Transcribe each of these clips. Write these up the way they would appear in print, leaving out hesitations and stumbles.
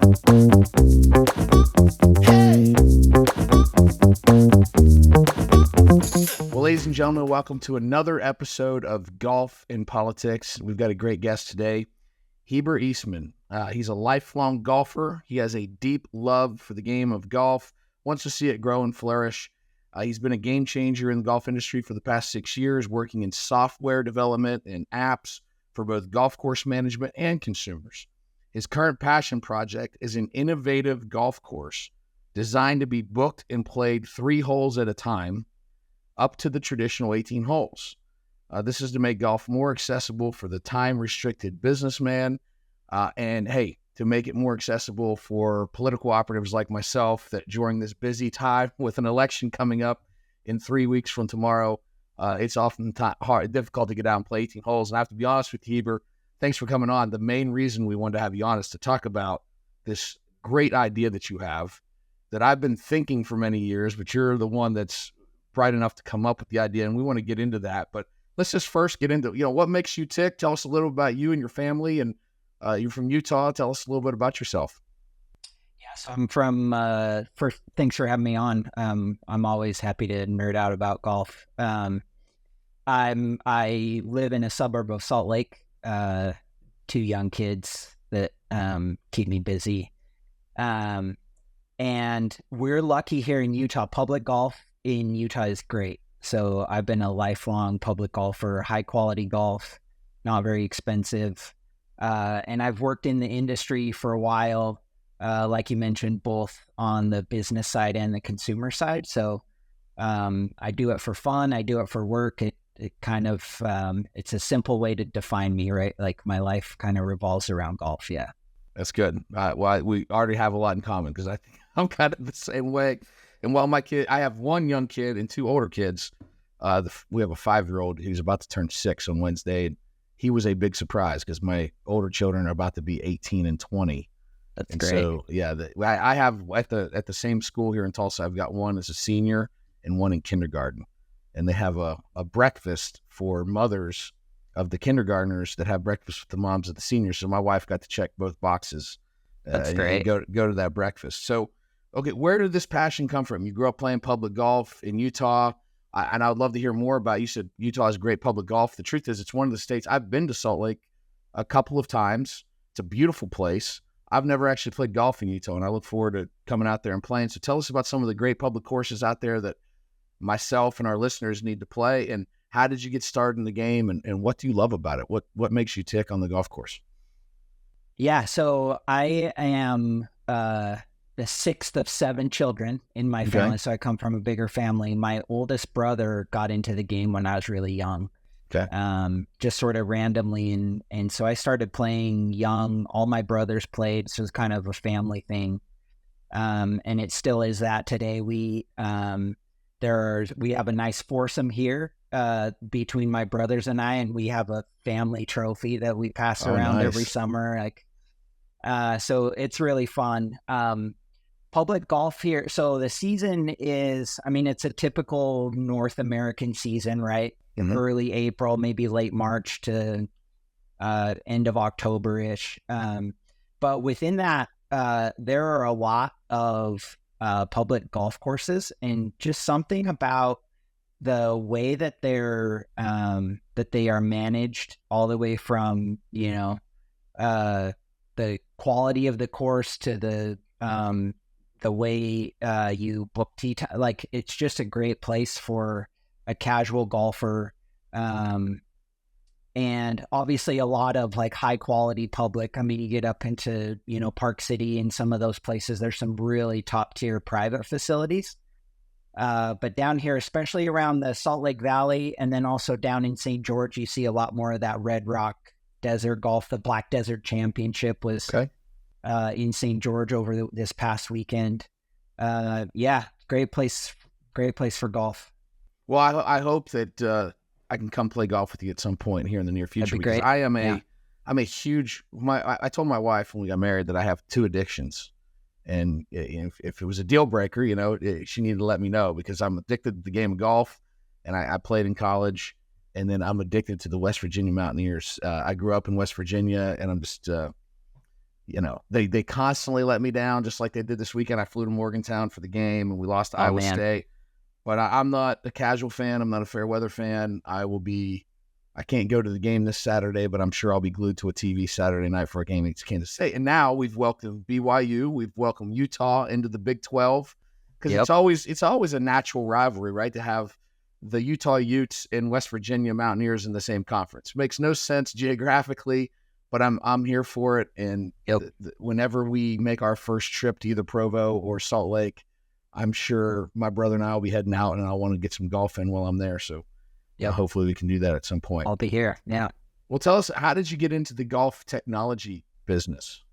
Well, ladies and gentlemen, welcome to another episode of Golf in Politics. We've got a great guest today, Heber Eastman. He's a lifelong golfer. He has a deep love for the game of golf, wants to see it grow and flourish. He's been a game changer in the golf industry for the past 6 years, working in software development and apps for both golf course management and consumers. His current passion project is an innovative golf course designed to be booked and played 3 holes at a time, up to the traditional 18 holes. This is to make golf more accessible for the time-restricted businessman, and hey, to make it more accessible for political operatives like myself that during this busy time with an election coming up in 3 weeks from tomorrow, it's often difficult to get out and play 18 holes. And I have to be honest with you, Heber, thanks for coming on. The main reason we wanted to have you on is to talk about this great idea that you have that I've been thinking for many years, but you're the one that's bright enough to come up with the idea, and we want to get into that. But let's just first get into, what makes you tick. Tell us a little about you and your family, and you're from Utah. Tell us a little bit about yourself. Yeah, so I'm from, first, thanks for having me on. I'm always happy to nerd out about golf. I live in a suburb of Salt Lake, 2 young kids that keep me busy. And we're lucky here in Utah. Public golf in Utah is great. So I've been a lifelong public golfer, high quality golf, not very expensive. And I've worked in the industry for a while, like you mentioned, both on the business side and the consumer side. So I do it for fun. I do it for work. It kind of, it's a simple way to define me, right? Like my life kind of revolves around golf. Yeah. That's good. Well, we already have a lot in common because I think I'm kind of the same way. And while I have 1 young kid and 2 older kids. We have a 5-year-old who's about to turn 6 on Wednesday. And he was a big surprise because my older children are about to be 18 and 20. That's and great. So, yeah, I have at the same school here in Tulsa, I've got one as a senior and one in kindergarten. And they have a breakfast for mothers of the kindergartners that have breakfast with the moms of the seniors. So my wife got to check both boxes. That's great. And go to that breakfast. So, okay, where did this passion come from? You grew up playing public golf in Utah, and I would love to hear more about. You said Utah is great public golf. The truth is, it's one of the states. I've been to Salt Lake a couple of times. It's a beautiful place. I've never actually played golf in Utah, and I look forward to coming out there and playing. So tell us about some of the great public courses out there that myself and our listeners need to play, and how did you get started in the game, and what do you love about it? What makes you tick on the golf course? Yeah, so I am the 6th of 7 children in my family, so I come from a bigger family. My oldest brother got into the game when I was really young, just sort of randomly, and so I started playing young. All my brothers played, so it's kind of a family thing, and it still is that today. We have a nice foursome here between my brothers and I, and we have a family trophy that we pass around every summer. So it's really fun. Public golf here. So the season is, it's a typical North American season, right? Mm-hmm. Early April, maybe late March to end of October-ish. But within that, there are a lot of public golf courses, and just something about the way that they are managed, all the way from the quality of the course to the way you book tee time. Like, it's just a great place for a casual golfer, and obviously a lot of like high quality public. You get up into Park City and some of those places, there's some really top tier private facilities. But down here, especially around the Salt Lake Valley, and then also down in St. George, you see a lot more of that Red Rock Desert Golf. The Black Desert Championship was in St. George over this past weekend. Great place for golf. Well, I hope that I can come play golf with you at some point here in the near future. That'd be great. I'm a huge. I told my wife when we got married that I have 2 addictions, and if it was a deal breaker, she needed to let me know, because I'm addicted to the game of golf, and I played in college, and then I'm addicted to the West Virginia Mountaineers. I grew up in West Virginia, and I'm just they constantly let me down, just like they did this weekend. I flew to Morgantown for the game and we lost to Iowa State. But I'm not a casual fan. I'm not a fair weather fan. I can't go to the game this Saturday, but I'm sure I'll be glued to a TV Saturday night for a game against Kansas State. And now we've welcomed BYU. We've welcomed Utah into the Big 12 because it's always a natural rivalry, right? To have the Utah Utes and West Virginia Mountaineers in the same conference. Makes no sense geographically, but I'm here for it. And whenever we make our first trip to either Provo or Salt Lake, I'm sure my brother and I will be heading out, and I want to get some golf in while I'm there. So hopefully we can do that at some point. I'll be here. Yeah. Well, tell us, how did you get into the golf technology business?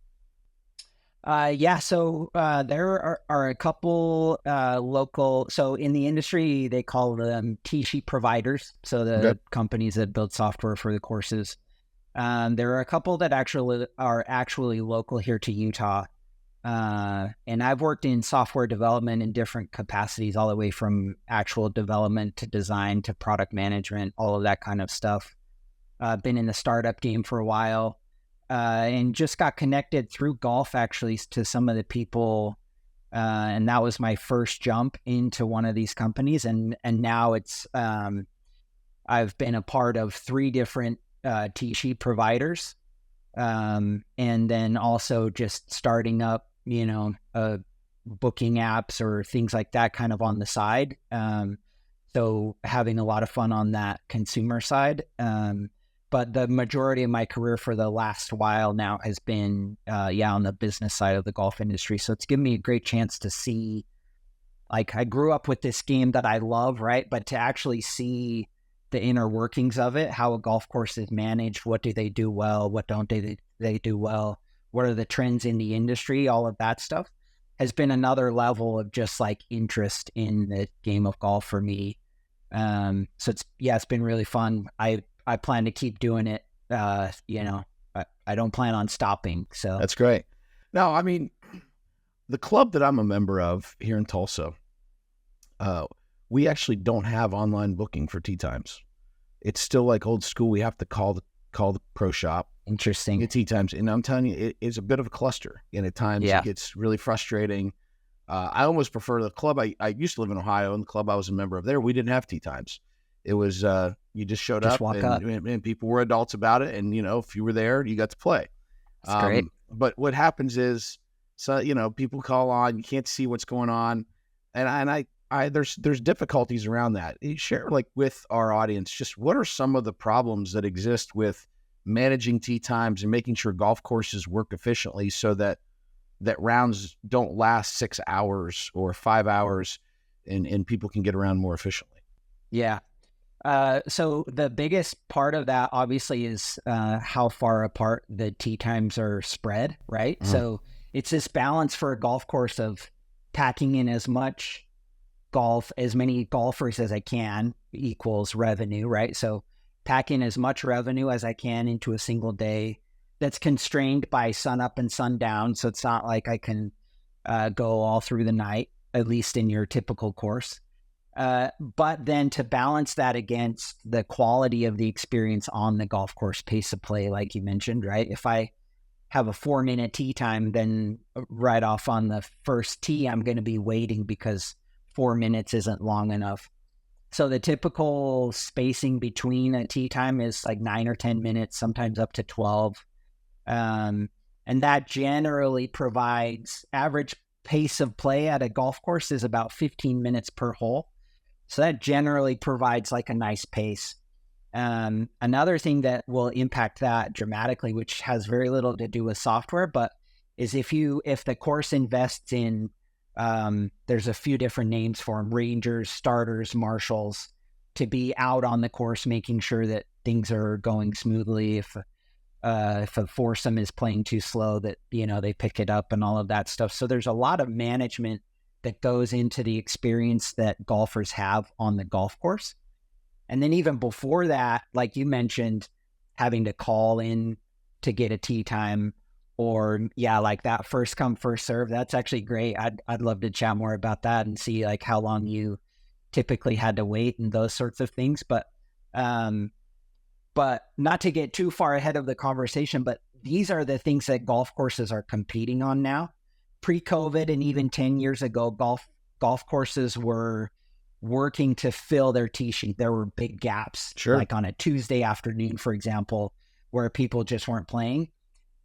So there are a couple local. So in the industry, they call them tee sheet providers. So the companies that build software for the courses. There are a couple that are actually local here to Utah. And I've worked in software development in different capacities, all the way from actual development to design to product management, all of that kind of stuff. Been in the startup game for a while, and just got connected through golf actually to some of the people. And that was my first jump into one of these companies. And now I've been a part of 3 different tee sheet providers. And then also just starting up, booking apps or things like that kind of on the side. So having a lot of fun on that consumer side. But the majority of my career for the last while now has been, on the business side of the golf industry. So it's given me a great chance to see, like, I grew up with this game that I love, right? But to actually see the inner workings of it, how a golf course is managed, what do they do well, what don't they do well, what are the trends in the industry, all of that stuff has been another level of just like interest in the game of golf for me. So it's been really fun. I plan to keep doing it. I don't plan on stopping. So that's great. Now, I mean, the club that I'm a member of here in Tulsa, we actually don't have online booking for tee times. It's still like old school. We have to call the pro shop. Interesting. Get tee times. And I'm telling you, it is a bit of a cluster. And at times it gets really frustrating. I almost prefer the club. I used to live in Ohio, and the club I was a member of there, we didn't have tee times. It was, you just showed up, and people were adults about it. And, if you were there, you got to play. That's great. But what happens is, people call on, you can't see what's going on. And there's difficulties around that. You share with our audience, just what are some of the problems that exist with managing tee times and making sure golf courses work efficiently so that rounds don't last 6 hours or 5 hours and people can get around more efficiently. Yeah. So the biggest part of that obviously is how far apart the tee times are spread, right? Mm-hmm. So it's this balance for a golf course of packing in as many golfers as I can equals revenue, right? So pack in as much revenue as I can into a single day that's constrained by sun up and sun down. So it's not like I can go all through the night, at least in your typical course. But then to balance that against the quality of the experience on the golf course, pace of play, like you mentioned, right? If I have a 4-minute tee time, then right off on the first tee, I'm going to be waiting because 4 minutes isn't long enough. So the typical spacing between a tee time is like 9 or 10 minutes, sometimes up to 12. And that generally provides average pace of play at a golf course is about 15 minutes per hole. So that generally provides like a nice pace. Another thing that will impact that dramatically, which has very little to do with software, but is if the course invests in, there's a few different names for them, rangers, starters, marshals, to be out on the course, making sure that things are going smoothly. If a foursome is playing too slow, that, they pick it up and all of that stuff. So there's a lot of management that goes into the experience that golfers have on the golf course. And then even before that, like you mentioned, having to call in to get a tee time, or like that first come, first serve, that's actually great. I'd love to chat more about that and see like how long you typically had to wait and those sorts of things. But not to get too far ahead of the conversation, but these are the things that golf courses are competing on now. Pre-COVID and even 10 years ago, golf courses were working to fill their tee sheet. There were big gaps, like on a Tuesday afternoon, for example, where people just weren't playing.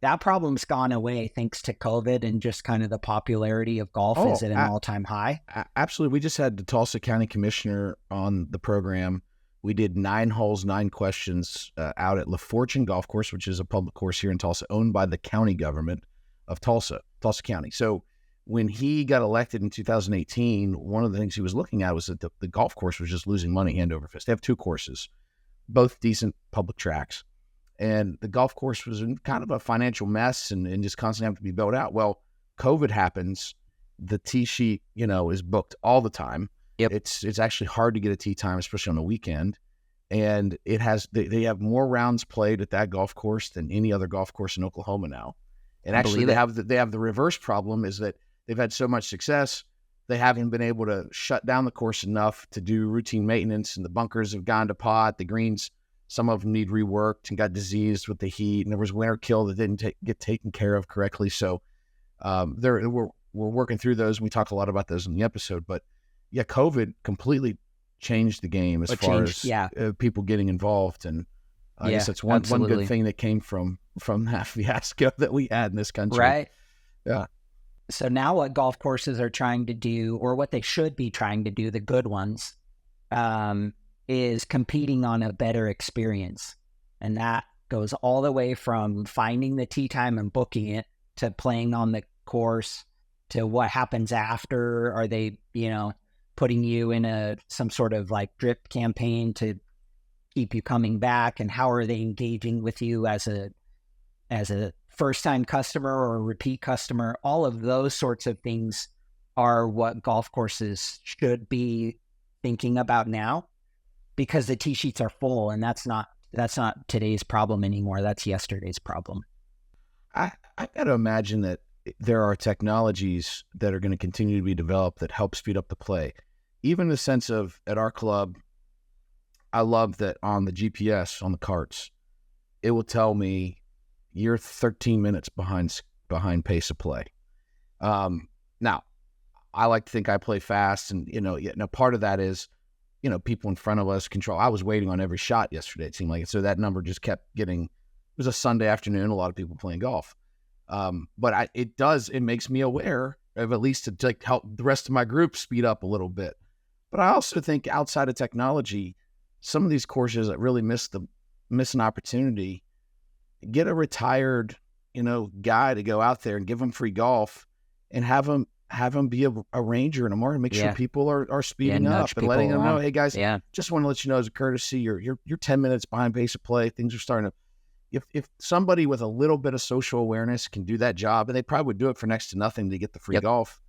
That problem's gone away thanks to COVID, and just kind of the popularity of golf is at an all-time high. Absolutely. We just had the Tulsa County Commissioner on the program. We did 9 holes, 9 questions out at La Fortune Golf Course, which is a public course here in Tulsa, owned by the county government of Tulsa County. So when he got elected in 2018, one of the things he was looking at was that the golf course was just losing money hand over fist. They have 2 courses, both decent public tracks. And the golf course was in kind of a financial mess and just constantly having to be built out. Well, COVID happens. The tee sheet, is booked all the time. Yep. It's actually hard to get a tee time, especially on the weekend. And they have more rounds played at that golf course than any other golf course in Oklahoma now. And actually they have the reverse problem is that they've had so much success, they haven't been able to shut down the course enough to do routine maintenance, and the bunkers have gone to pot. The greens, some of them need reworked and got diseased with the heat, and there was winter kill that didn't get taken care of correctly. So we're working through those. We talk a lot about those in the episode, but yeah, COVID completely changed the game as far as people getting involved. And I guess that's one good thing that came from that fiasco that we had in this country. Right. Yeah. So now what golf courses are trying to do, or what they should be trying to do, the good ones, is competing on a better experience. And that goes all the way from finding the tee time and booking it, to playing on the course, to what happens after. Are they, putting you in some sort of like drip campaign to keep you coming back? And how are they engaging with you as a first-time customer or a repeat customer? All of those sorts of things are what golf courses should be thinking about now, because the tee sheets are full, and that's not today's problem anymore. That's yesterday's problem. I got to imagine that there are technologies that are going to continue to be developed that help speed up the play. Even in the sense of, at our club, I love that on the GPS, on the carts, it will tell me you're 13 minutes behind pace of play. Now, I like to think I play fast, and, part of that is, people in front of us control. I was waiting on every shot yesterday, it seemed like. So that number just kept getting, it was a Sunday afternoon, a lot of people playing golf. But it makes me aware of, at least to help the rest of my group speed up a little bit. But I also think outside of technology, some of these courses that really miss an opportunity, get a retired, guy to go out there and give them free golf, and have them be a ranger in a morning, make sure people are speeding up and letting them know, hey guys, just want to let you know as a courtesy, you're 10 minutes behind pace of play. Things are starting to, if somebody with a little bit of social awareness can do that job, and they probably would do it for next to nothing to get the free golf,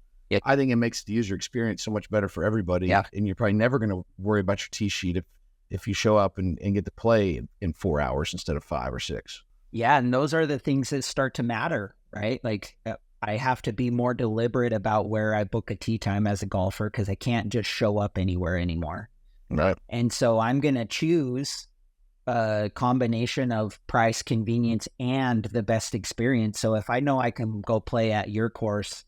I think it makes the user experience so much better for everybody. And you're probably never going to worry about your tee sheet if you show up and get to play in 4 hours instead of 5 or 6. Yeah, and those are the things that start to matter, right? Like, I have to be more deliberate about where I book a tee time as a golfer, because I can't just show up anywhere anymore. Right. And so I'm going to choose a combination of price, convenience, and the best experience. So if I know I can go play at your course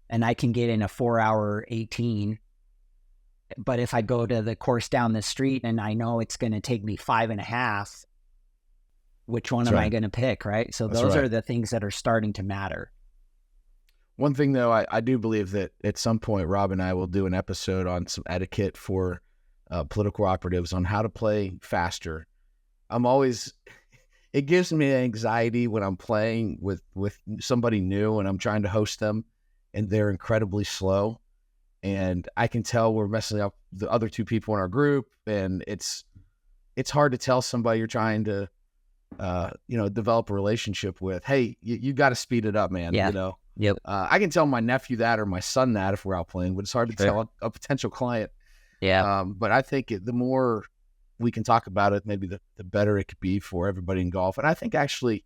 and I can get in a 4-hour 18, but if I go to the course down the street and I know it's going to take me 5.5, which one am I going to pick, right? So those are the things that are starting to matter. One thing, though, I do believe that at some point, Rob and I will do an episode on some etiquette for political operatives on how to play faster. It gives me anxiety when I'm playing with somebody new and I'm trying to host them and they're incredibly slow. And I can tell we're messing up the other 2 people in our group. And it's hard to tell somebody you're trying to, develop a relationship with, hey, you got to speed it up, man. Yeah. Yep. I can tell my nephew that or my son that if we're out playing, but it's hard to tell a potential client. Yeah. But I think the more we can talk about it, maybe the better it could be for everybody in golf. And I think actually,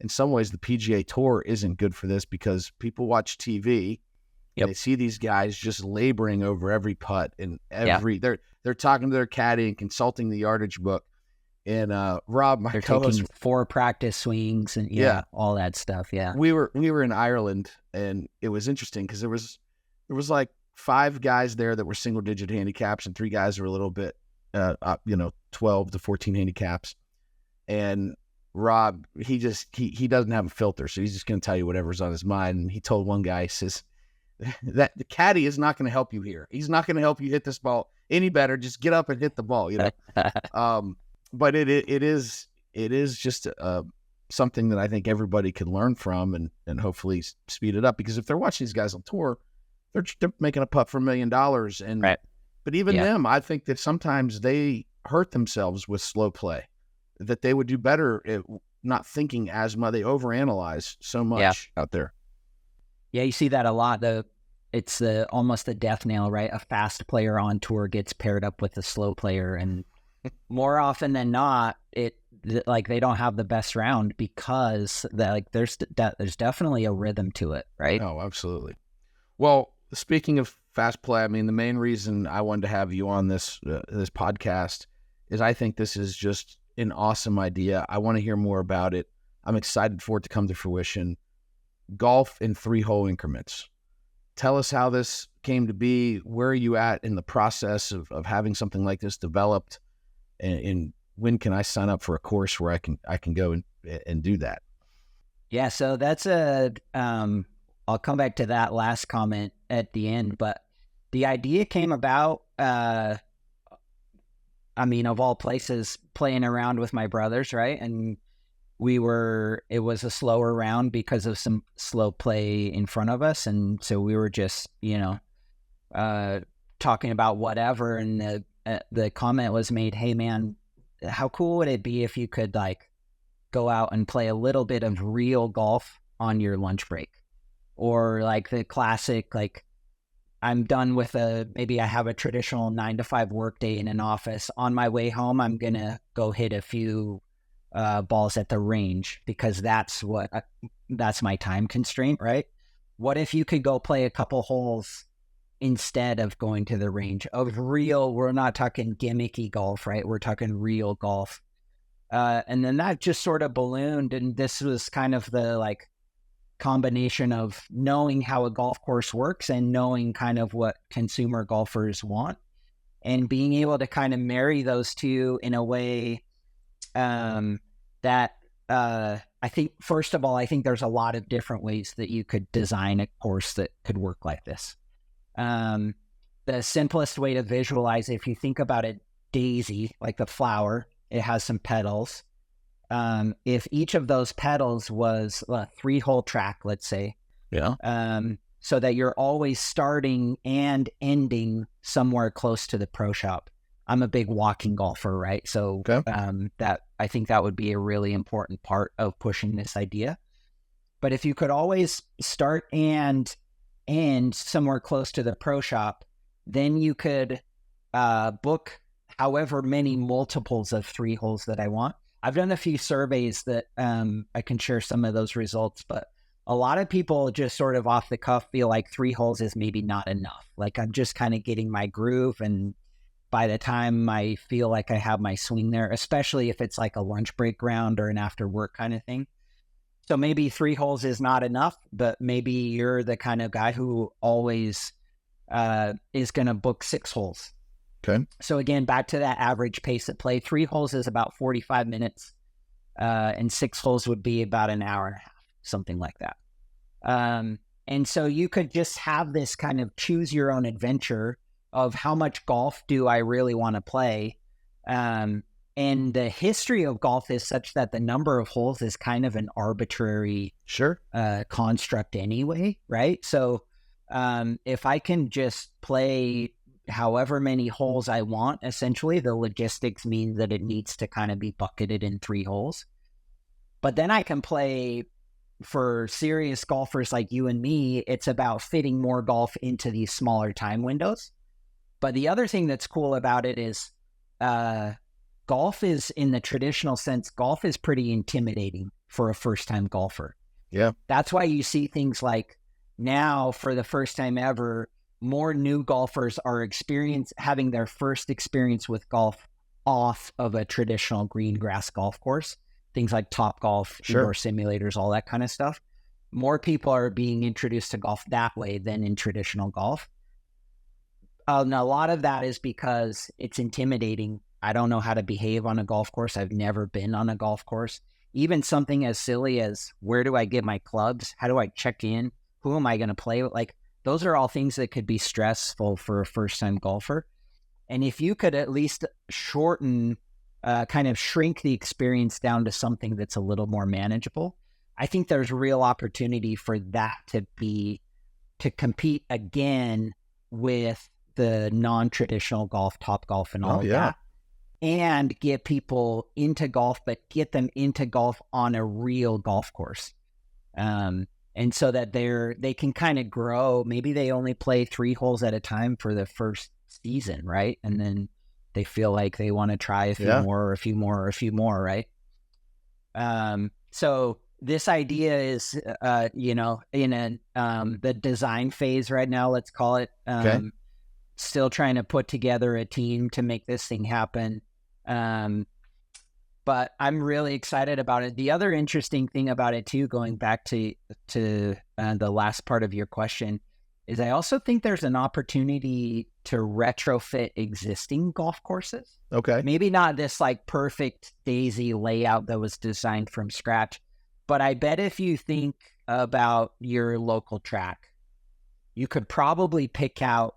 in some ways, the PGA Tour isn't good for this, because people watch TV. They see these guys just laboring over every putt and they're talking to their caddy and consulting the yardage book. And Rob, my They're co-host, taking 4 practice swings and all that stuff. Yeah. we were in Ireland, and it was interesting because there was like 5 guys there that were single digit handicaps, and 3 guys were a little bit, 12 to 14 handicaps. And Rob, he doesn't have a filter, so he's just going to tell you whatever's on his mind. And he told one guy, he says, that the caddy is not going to help you here. He's not going to help you hit this ball any better. Just get up and hit the ball, But it is just something that I think everybody can learn from and hopefully speed it up. Because if they're watching these guys on tour, they're making a putt for $1 million. And right. But even them, I think that sometimes they hurt themselves with slow play. That they would do better at not thinking as much. They overanalyze so much out there. Yeah, you see that a lot. It's almost the death nail, right? A fast player on tour gets paired up with a slow player, and more often than not, they don't have the best round because there's definitely a rhythm to it, right? Oh, absolutely. Well, speaking of fast play, I mean, the main reason I wanted to have you on this podcast is I think this is just an awesome idea. I want to hear more about it. I'm excited for it to come to fruition. Golf in 3-hole increments. Tell us how this came to be. Where are you at in the process of having something like this developed? And when can I sign up for a course where I can go and do that? Yeah, so that's I'll come back to that last comment at the end, but the idea came about, of all places, playing around with my brothers, right? And it was a slower round because of some slow play in front of us. And so we were just, talking about whatever. And the comment was made, hey man, how cool would it be if you could go out and play a little bit of real golf on your lunch break? Or the classic, I'm done with maybe I have a traditional 9-to-5 workday in an office. On my way home, I'm going to go hit a few balls at the range because that's my time constraint, right? What if you could go play a couple holes instead of going to the range of real? We're not talking gimmicky golf, right? We're talking real golf. And then that just sort of ballooned, and this was kind of the combination of knowing how a golf course works and knowing kind of what consumer golfers want, and being able to kind of marry those two in a way that I think, first of all, I think there's a lot of different ways that you could design a course that could work like this. The simplest way to visualize, if you think about a daisy, like the flower, it has some petals. If each of those petals was a 3-hole track, let's say, so that you're always starting and ending somewhere close to the pro shop. I'm a big walking golfer, right? So that I think that would be a really important part of pushing this idea. But if you could always start and end somewhere close to the pro shop, then you could book however many multiples of 3 holes that I want. I've done a few surveys that I can share some of those results, but a lot of people just sort of off the cuff feel like 3 holes is maybe not enough. I'm just kind of getting my groove, and by the time I feel like I have my swing there, especially if it's a lunch break round or an after work kind of thing. So maybe 3 holes is not enough, but maybe you're the kind of guy who always is going to book 6 holes. Okay. So again, back to that average pace of play, 3 holes is about 45 minutes, and 6 holes would be about an hour and a half, something like that. And so you could just have this kind of choose your own adventure of how much golf do I really want to play. And the history of golf is such that the number of holes is kind of an arbitrary construct anyway, right? So if I can just play however many holes I want, essentially the logistics mean that it needs to kind of be bucketed in 3 holes. But then I can play, for serious golfers like you and me, it's about fitting more golf into these smaller time windows. But the other thing that's cool about it is golf is, in the traditional sense, golf is pretty intimidating for a first-time golfer. Yeah. That's why you see things like now, for the first time ever, more new golfers are having their first experience with golf off of a traditional green grass golf course, things like TopGolf, Sure. indoor simulators, all that kind of stuff. More people are being introduced to golf that way than in traditional golf. And a lot of that is because it's intimidating. I don't know how to behave on a golf course. I've never been on a golf course. Even something as silly as where do I get my clubs? How do I check in? Who am I going to play with? Like, those are all things that could be stressful for a first-time golfer. And if you could at least shorten, kind of shrink the experience down to something that's a little more manageable, I think there's real opportunity for that to compete again with the non-traditional golf, TopGolf and all of that, and get people into golf, but get them into golf on a real golf course. And so that they can kind of grow. Maybe they only play 3 holes at a time for the first season, right? And then they feel like they want to try a few more, or a few more, or a few more, right? So this idea is, in the design phase right now, let's call it. Still trying to put together a team to make this thing happen. But I'm really excited about it. The other interesting thing about it too, going back to the last part of your question, is I also think there's an opportunity to retrofit existing golf courses. Okay. Maybe not this like perfect daisy layout that was designed from scratch, but I bet if you think about your local track, you could probably pick out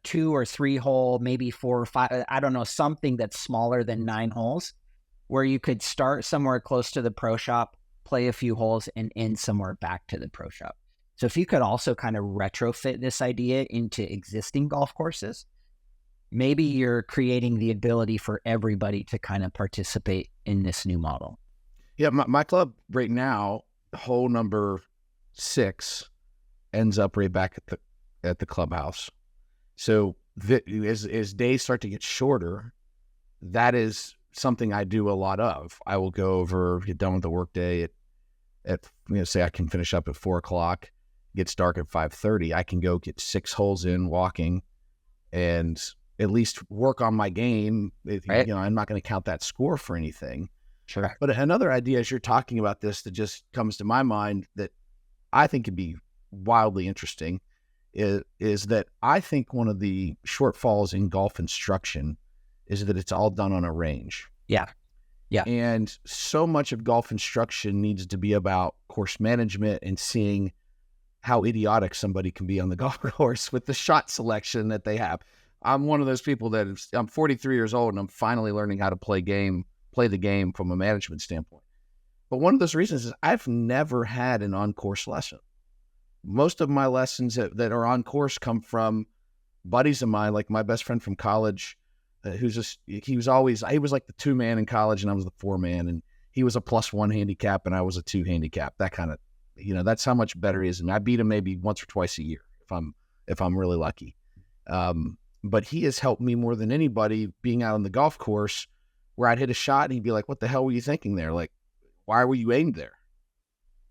2 or 3 hole, maybe 4 or 5, I don't know, something that's smaller than 9 holes, where you could start somewhere close to the pro shop, play a few holes, and end somewhere back to the pro shop. So if you could also kind of retrofit this idea into existing golf courses, maybe you're creating the ability for everybody to kind of participate in this new model. Yeah, my club right now, hole number 6 ends up right back at the clubhouse. So as days start to get shorter, that is something I do a lot of. I will go over, get done with the workday at say I can finish up at 4:00, gets dark at 5:30. I can go get 6 holes in walking and at least work on my game. Right. I'm not going to count that score for anything. Sure. But another idea as you're talking about this that just comes to my mind that I think could be wildly interesting is that I think one of the shortfalls in golf instruction is that it's all done on a range. Yeah. Yeah. And so much of golf instruction needs to be about course management and seeing how idiotic somebody can be on the golf course with the shot selection that they have. I'm one of those people I'm 43 years old and I'm finally learning how to play the game from a management standpoint. But one of those reasons is I've never had an on-course lesson. Most of my lessons that are on course come from buddies of mine, like my best friend from college, he was like the 2-man in college and I was the 4-man, and he was a +1 handicap and I was a 2 handicap. That kind of, that's how much better he is. And I beat him maybe once or twice a year if I'm really lucky. But he has helped me more than anybody being out on the golf course where I'd hit a shot and he'd be like, "What the hell were you thinking there? Like, why were you aimed there?"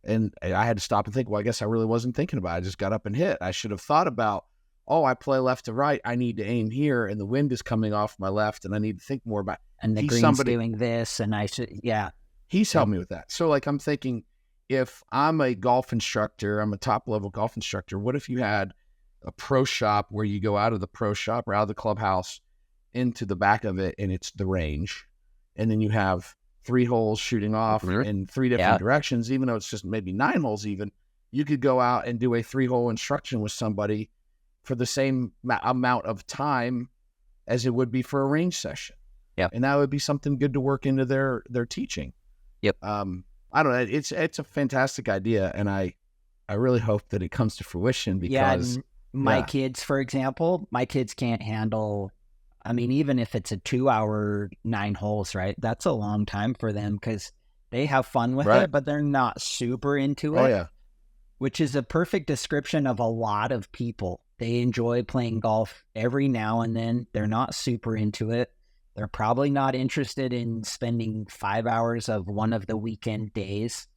And I had to stop and think, well, I guess I really wasn't thinking about it. I just got up and hit. I should have thought about, I play left to right. I need to aim here, and the wind is coming off my left, and I need to think more about it. And the green's doing this, and I should, yeah. He's helped me with that. So, like, I'm thinking, if I'm a golf instructor, I'm a top-level golf instructor, what if you had a pro shop where you go out of the pro shop or out of the clubhouse into the back of it, and it's the range, and then you have 3 holes shooting off in 3 different directions, even though it's just maybe 9 holes even, you could go out and do a 3-hole instruction with somebody for the same amount of time as it would be for a range session. Yeah. And that would be something good to work into their teaching. Yep. I don't know. It's a fantastic idea. And I really hope that it comes to fruition because my kids, for example, can't handle, even if it's a 2-hour 9 holes, right? That's a long time for them because they have fun with it, but they're not super into it. Oh, yeah. Which is a perfect description of a lot of people. They enjoy playing golf every now and then. They're not super into it. They're probably not interested in spending 5 hours of one of the weekend days.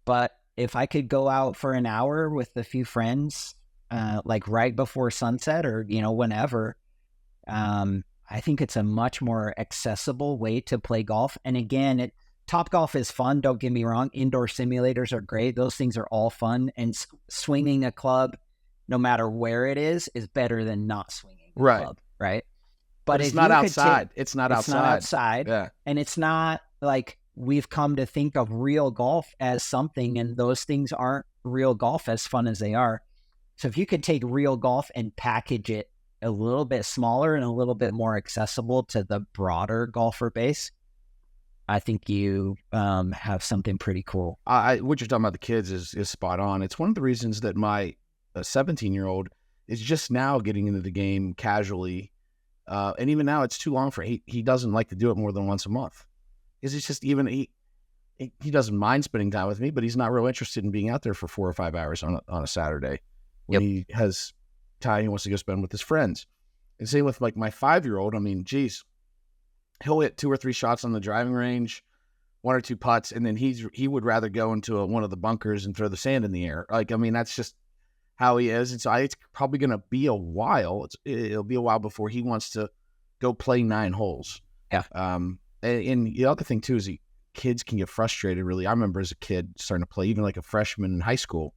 But if I could go out for an hour with a few friends, like right before sunset or, whenever, I think it's a much more accessible way to play golf. And again, TopGolf is fun. Don't get me wrong. Indoor simulators are great. Those things are all fun. And swinging a club, no matter where it is better than not swinging a club, right? But it's not outside. It's not outside. Yeah. And it's not like we've come to think of real golf as something, and those things aren't real golf as fun as they are. So if you could take real golf and package it a little bit smaller and a little bit more accessible to the broader golfer base, I think you have something pretty cool. What you're talking about, the kids, is spot on. It's one of the reasons that my 17-year-old is just now getting into the game casually. And even now, it's too long for he doesn't like to do it more than once a month. Because it's just he doesn't mind spending time with me, but he's not real interested in being out there for 4 or 5 hours on a Saturday when he has time he wants to go spend with his friends. And same with like my 5-year-old. I mean, geez, he'll hit 2 or 3 shots on the driving range, 1 or 2 putts, and then he would rather go into one of the bunkers and throw the sand in the air. Like, I mean, that's just how he is. And so it's probably going to be a while. It'll be a while before he wants to go play 9 holes. Yeah. And the other thing too is kids can get frustrated. Really, I remember as a kid starting to play, even like a freshman in high school,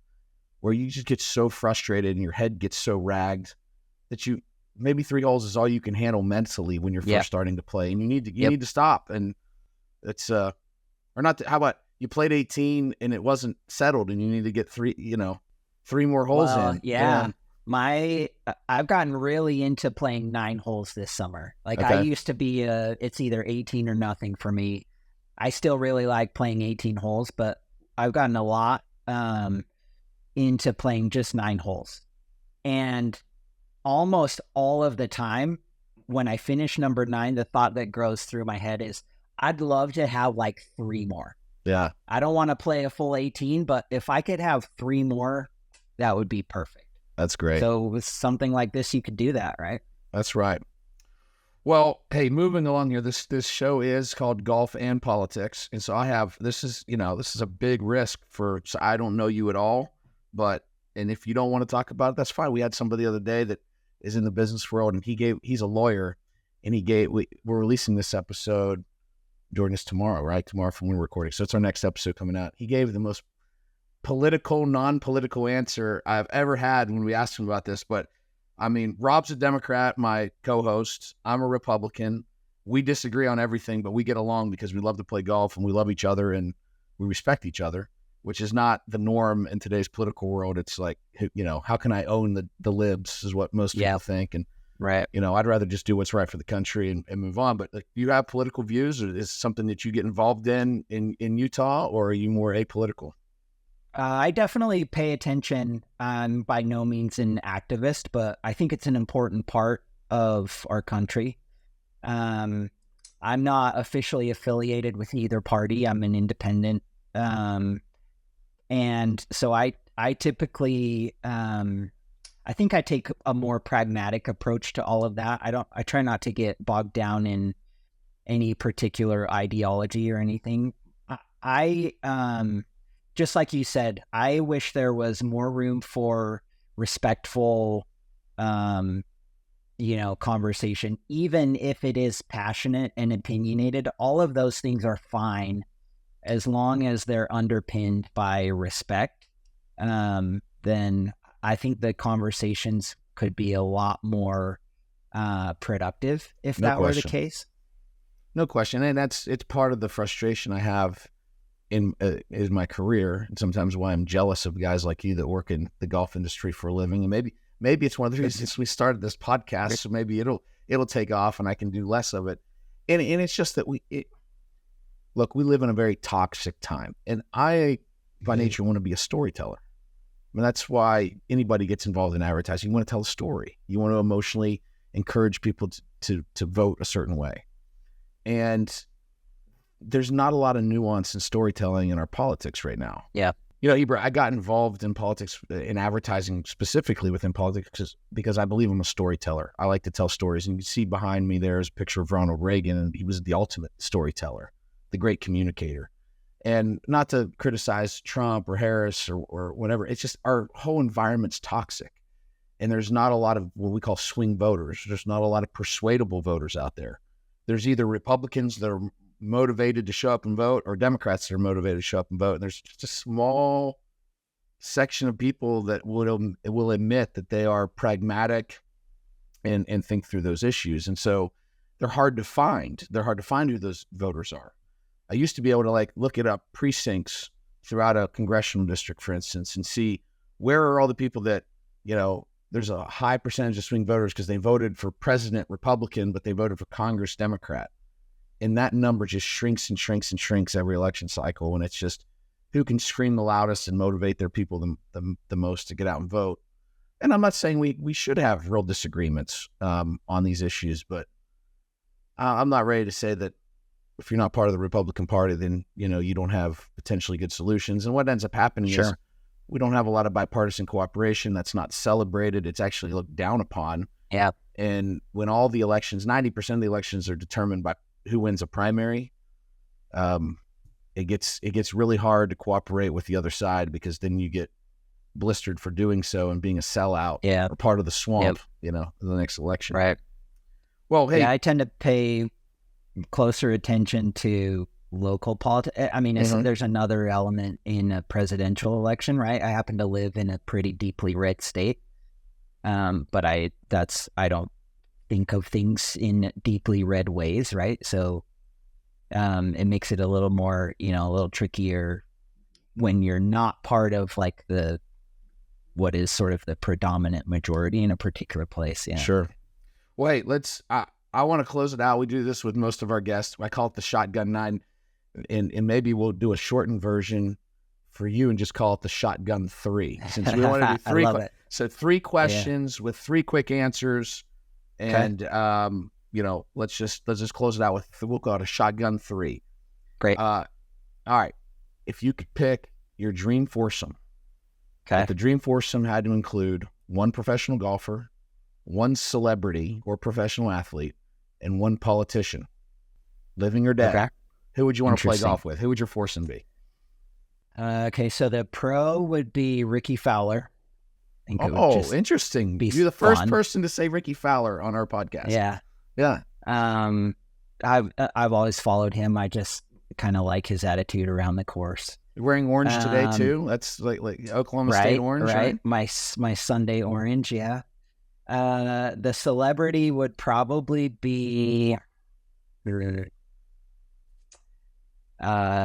where you just get so frustrated and your head gets so ragged that maybe 3 holes is all you can handle mentally when you're first starting to play, and you need to stop. And it's or not. How about you played 18 and it wasn't settled, and you need to get 3 more holes in. Yeah. I've gotten really into playing 9 holes this summer. Like I used to be it's either 18 or nothing for me. I still really like playing 18 holes, but I've gotten a lot into playing just 9 holes. And almost all of the time when I finish number 9, the thought that goes through my head is I'd love to have like 3 more. Yeah. I don't want to play a full 18, but if I could have 3 more, that would be perfect. That's great. So with something like this, you could do that, right? That's right. Well, hey, moving along here, this show is called Golf and Politics. And so this is a big risk so I don't know you at all, and if you don't want to talk about it, that's fine. We had somebody the other day that is in the business world, and he's a lawyer, and we're releasing this episode during this tomorrow, right? Tomorrow from when we're recording. So it's our next episode coming out. He gave the most political, non-political answer I've ever had when we asked him about this. But I mean, Rob's a Democrat, my co-host. I'm a Republican. We disagree on everything, but we get along because we love to play golf and we love each other and we respect each other, which is not the norm in today's political world. It's like, how can I own the libs is what most people think. And, right. I'd rather just do what's right for the country and move on. But you have political views, or is it something that you get involved in Utah, or are you more apolitical? I definitely pay attention. I'm by no means an activist, but I think it's an important part of our country. I'm not officially affiliated with either party. I'm an independent. And so I typically, I think I take a more pragmatic approach to all of that. I try not to get bogged down in any particular ideology or anything. I just like you said, I wish there was more room for respectful, conversation, even if it is passionate and opinionated. All of those things are fine as long as they're underpinned by respect. Then I think the conversations could be a lot more productive if that were the case. No question. And it's part of the frustration I have in my career, and sometimes why I'm jealous of guys like you that work in the golf industry for a living. And maybe it's one of the reasons we started this podcast, so maybe it'll take off and I can do less of it. And it's just that we live in a very toxic time, and I by nature want to be a storyteller. I mean, that's why anybody gets involved in advertising. You want to tell a story. You want to emotionally encourage people to vote a certain way. And there's not a lot of nuance in storytelling in our politics right now. Yeah. Heber, I got involved in politics, in advertising specifically within politics, because I believe I'm a storyteller. I like to tell stories. And you can see behind me there's a picture of Ronald Reagan, and he was the ultimate storyteller, the great communicator. And not to criticize Trump or Harris or whatever, it's just our whole environment's toxic. and there's not a lot of what we call swing voters. There's not a lot of persuadable voters out there. There's either Republicans that are motivated to show up and vote or Democrats that are motivated to show up and vote. And there's just a small section of people that will admit that they are pragmatic and think through those issues. And so they're hard to find. They're hard to find who those voters are. I used to be able to like look it up precincts throughout a congressional district, for instance, and see where are all the people that, you know, there's a high percentage of swing voters because they voted for president Republican, but they voted for Congress Democrat. And that number just shrinks and shrinks and shrinks every election cycle. And it's just who can scream the loudest and motivate their people the most to get out and vote. And I'm not saying we should have real disagreements on these issues, but I'm not ready to say that if you're not part of the Republican Party, then, you know, you don't have potentially good solutions. And what ends up happening is we don't have a lot of bipartisan cooperation. That's not celebrated. It's actually looked down upon. Yeah. And when all the elections, 90% of the elections are determined by who wins a primary, it gets really hard to cooperate with the other side because then you get blistered for doing so and being a sellout or part of the swamp, you know, in the next election. Right. Well, hey. Yeah, I tend to pay closer attention to local politics. I mean, there's another element in a presidential election, right? I happen to live in a pretty deeply red state, but I don't think of things in deeply red ways, right? So it makes it a little more, you know, a little trickier when you're not part of like what is sort of the predominant majority in a particular place. Yeah. Sure. Wait, I want to close it out. We do this with most of our guests. I call it the Shotgun 9, and maybe we'll do a shortened version for you and just call it the Shotgun 3, since we want to do three. I love it. So 3 questions with 3 quick answers, and you know, let's just close it out with, we'll call it a Shotgun 3. Great. All right. If you could pick your dream foursome, the dream foursome had to include one professional golfer, one celebrity or professional athlete, and one politician, living or dead. Who would you want to play golf with? Who would your foursome be? Okay, so the pro would be Ricky Fowler. Interesting. You're the first person to say Ricky Fowler on our podcast. Yeah. I've always followed him. I just kind of like his attitude around the course. You're wearing orange today too. That's like Oklahoma State orange, right? My Sunday orange, yeah. The celebrity would probably be on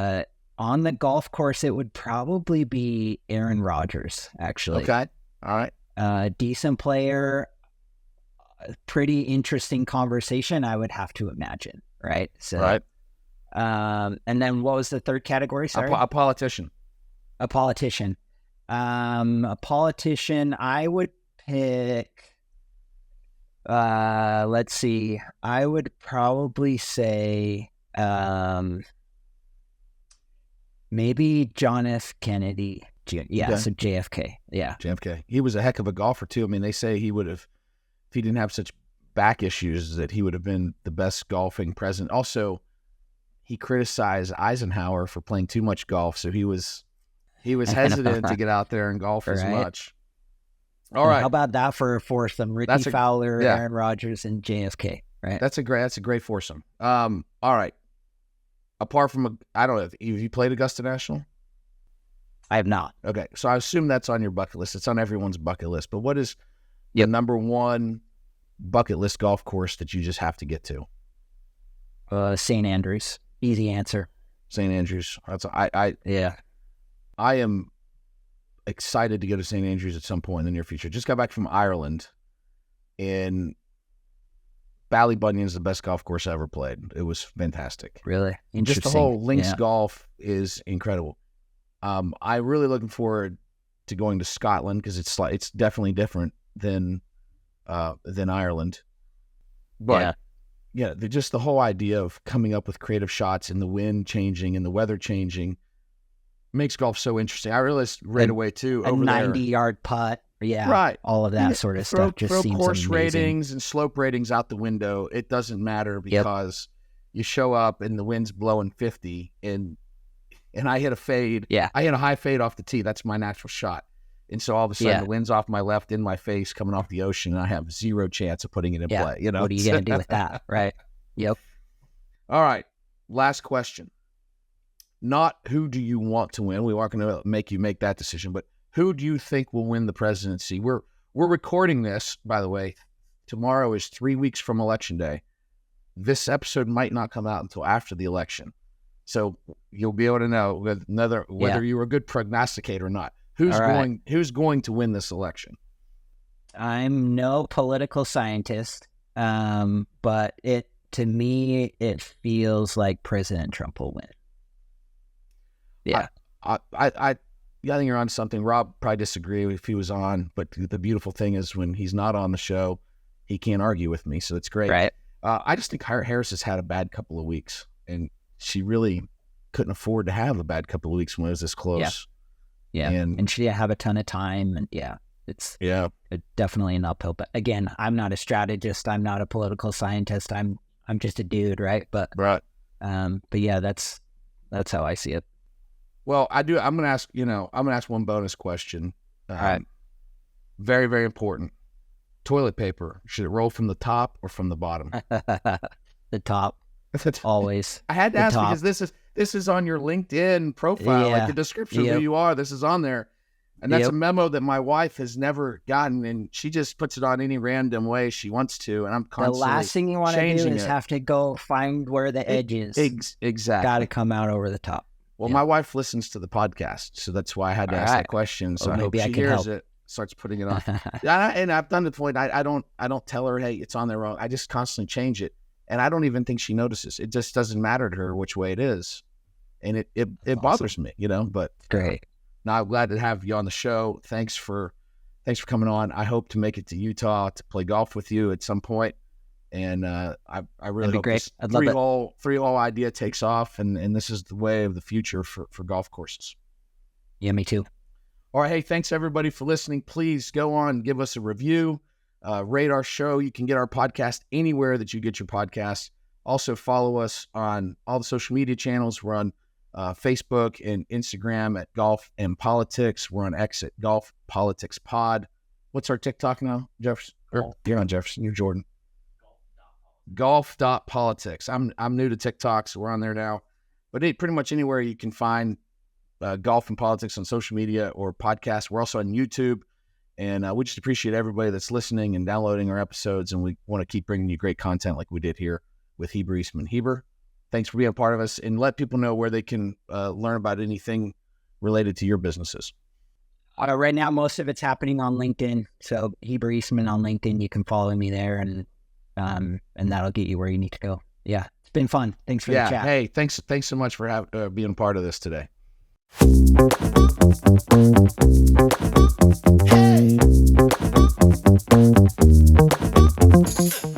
the golf course. It would probably be Aaron Rodgers, actually. Okay, all right. Decent player, pretty interesting conversation, I would have to imagine, right? So, right. And then what was the third category? Sorry, a politician. A politician. I would pick. Let's see. I would probably say maybe John F. Kennedy. So JFK. Yeah. JFK. He was a heck of a golfer too. I mean, they say he would have, if he didn't have such back issues, that he would have been the best golfing president. Also, he criticized Eisenhower for playing too much golf, so he was hesitant to get out there and golf as much. All right. How about that for a foursome? Ricky Fowler, Aaron Rodgers, and JFK. Right. That's a great foursome. All right. Apart from I don't know, have you played Augusta National? I have not. Okay, so I assume that's on your bucket list. It's on everyone's bucket list. But what is the number one bucket list golf course that you just have to get to? St. Andrews. Easy answer. St. Andrews. I am excited to go to St. Andrews at some point in the near future. Just got back from Ireland, and Ballybunion is the best golf course I ever played. It was fantastic. Really? Just the whole links golf is incredible. I'm really looking forward to going to Scotland because it's definitely different than Ireland. But just the whole idea of coming up with creative shots and the wind changing and the weather changing makes golf so interesting. I realized right away too, a 90-yard putt. Yeah, right. All of that sort of stuff just seems course amazing. Ratings and slope ratings out the window. It doesn't matter because you show up and the wind's blowing 50 and I hit a fade. Yeah. I hit a high fade off the tee. That's my natural shot. And so all of a sudden Yeah. the wind's off my left in my face coming off the ocean, and I have zero chance of putting it in play. You know, what are you going to do with that? Right. Yep. All right. Last question. Not who do you want to win. We aren't going to make you make that decision, but who do you think will win the presidency? We're recording this, by the way. Tomorrow is 3 weeks from Election Day. This episode might not come out until after the election. So you'll be able to know whether you were a good prognosticator or not. Who's going to win this election? I'm no political scientist, but to me it feels like President Trump will win. Yeah. I think you're on something. Rob probably disagree if he was on, but the beautiful thing is when he's not on the show, he can't argue with me, so it's great. Right. I just think Harris has had a bad couple of weeks, and she really couldn't afford to have a bad couple of weeks when it was this close. Yeah. And she didn't have a ton of time, and it's definitely an uphill. But again, I'm not a strategist. I'm not a political scientist. I'm just a dude, right? But yeah, that's how I see it. Well, I'm going to ask one bonus question. All right. Very, very important. Toilet paper, should it roll from the top or from the bottom? The top. Always. I had to ask because this is on your LinkedIn profile, like the description of who you are. This is on there. And that's a memo that my wife has never gotten, and she just puts it on any random way she wants to, and I'm constantly the last thing you want to do is have to go find where the edge is. Exactly. Got to come out over the top. Well, my wife listens to the podcast, so that's why I had to ask that question. So I hope she hears it, starts putting it on. And I've done the point. I don't tell her, hey, it's on there wrong. I just constantly change it, and I don't even think she notices. It just doesn't matter to her which way it is, and it bothers me, But great. Now I'm glad to have you on the show. Thanks for coming on. I hope to make it to Utah to play golf with you at some point. And I really hope this three-hole idea takes off, and this is the way of the future for golf courses. Yeah, me too. All right, hey, thanks everybody for listening. Please go on, give us a review, rate our show. You can get our podcast anywhere that you get your podcasts. Also follow us on all the social media channels. We're on Facebook and Instagram at Golf and Politics. We're on X at Golf Politics Pod. What's our TikTok now, Jefferson? You're on Jefferson. You're Jordan. Golf.politics. I'm new to TikTok, so we're on there now. But pretty much anywhere you can find Golf and Politics on social media or podcasts. We're also on YouTube, and we just appreciate everybody that's listening and downloading our episodes, and we want to keep bringing you great content like we did here with Heber Eastman. Heber, thanks for being a part of us, and let people know where they can learn about anything related to your businesses. Right now, most of it's happening on LinkedIn. So Heber Eastman on LinkedIn, you can follow me there, and that'll get you where you need to go. Yeah, it's been fun. Thanks for the chat. Hey, thanks so much for being part of this today. Hey.